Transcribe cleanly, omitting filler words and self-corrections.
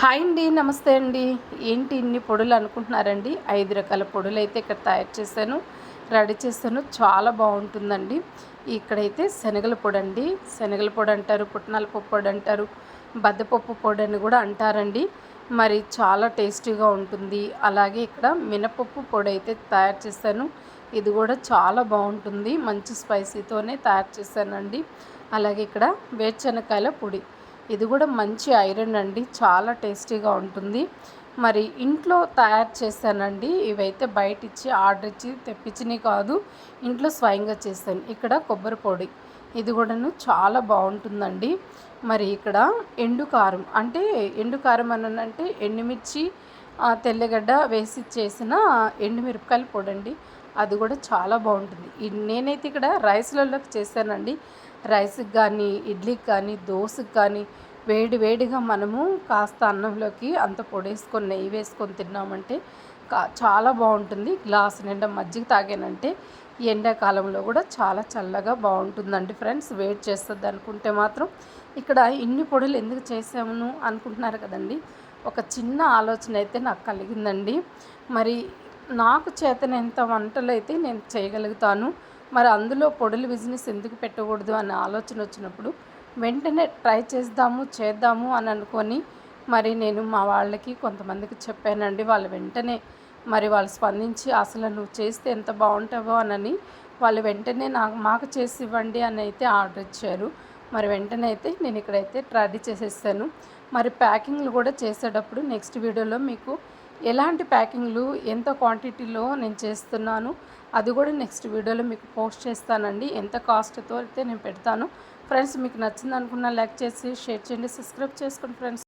Hi అండి, నమస్తే అండి. ఏంటి ఇన్ని పొడులు అనుకుంటున్నారండి? 5 రకాల పొడులు అయితే ఇక్కడ తయారు చేశాను, రెడీ చేశాను. చాలా బాగుంటుందండి. ఇక్కడైతే శనగల పొడి అండి, శనగల పొడి అంటారు, పుట్నాల పప్పు పొడి అంటారు, బద్దపప్పు పొడి అని కూడా అంటారండి. మరి చాలా టేస్టీగా ఉంటుంది. అలాగే ఇక్కడ మినపప్పు పొడి అయితే తయారు చేశాను. ఇది కూడా చాలా బాగుంటుంది. మంచి స్పైసీతోనే తయారు చేశానండి. అలాగే ఇక్కడ వేరుశనగకాయల పొడి, ఇది కూడా మంచి ఐరన్ అండి, చాలా టేస్టీగా ఉంటుంది. మరి ఇంట్లో తయారు చేశానండి. ఇవైతే బయట ఇచ్చి ఆర్డర్ ఇచ్చి తెప్పించినవి కాదు, ఇంట్లో స్వయంగా చేశాను. ఇక్కడ కొబ్బరి పొడి, ఇది కూడాను చాలా బాగుంటుందండి. మరి ఇక్కడ ఎండు కారం, అంటే ఎండు కారం అంటే ఎండుమిర్చి, తెల్లగడ్డ వేసి చేసిన ఎండుమిరపకాయల పొడి అండి. అది కూడా చాలా బాగుంటుంది. నేనైతే ఇక్కడ రైస్లలోకి చేశానండి. రైస్కి కానీ, ఇడ్లీకి కానీ, దోశకి కానీ వేడి వేడిగా మనము కాస్త అన్నంలోకి అంత పొడేసుకొని నెయ్యి వేసుకొని తిన్నామంటే చాలా బాగుంటుంది. గ్లాసు నిండా మజ్జిగ తాగానంటే ఎండాకాలంలో కూడా చాలా చల్లగా బాగుంటుందండి ఫ్రెండ్స్. వేడి చేస్తుంది అనుకుంటే మాత్రం ఇక్కడ ఇన్ని పొడులు ఎందుకు చేసాము అనుకుంటున్నారు కదండి. ఒక చిన్న ఆలోచన అయితే నాకు కలిగిందండి. మరి నాకు చేతనైనంత వంటలు అయితే నేను చేయగలుగుతాను. మరి అందులో పొడుల బిజినెస్ ఎందుకు పెట్టకూడదు అనే ఆలోచన వచ్చినప్పుడు వెంటనే ట్రై చేద్దాము అని అనుకొని మరి నేను మా వాళ్ళకి కొంతమందికి చెప్పానండి. వాళ్ళు వెంటనే మరి వాళ్ళు స్పందించి అసలు నువ్వు చేస్తే ఎంత బాగుంటావో అని వాళ్ళు వెంటనే మాకు చేసి ఇవ్వండి అని అయితే ఆర్డర్ ఇచ్చారు. మరి వెంటనే అయితే నేను ఇక్కడైతే రెడీ చేసేసాను. మరి ప్యాకింగ్లు కూడా చేసేటప్పుడు నెక్స్ట్ వీడియోలో మీకు ఎలాంటి ప్యాకింగ్లు ఎంత క్వాంటిటీలో నేను చేస్తున్నాను అది కూడా నెక్స్ట్ వీడియోలో మీకు పోస్ట్ చేస్తానండి. ఎంత కాస్ట్తో అయితే నేను పెడతాను ఫ్రెండ్స్. మీకు నచ్చింది అనుకున్న లైక్ చేసి షేర్ చేయండి, సబ్స్క్రైబ్ చేసుకోండి ఫ్రెండ్స్.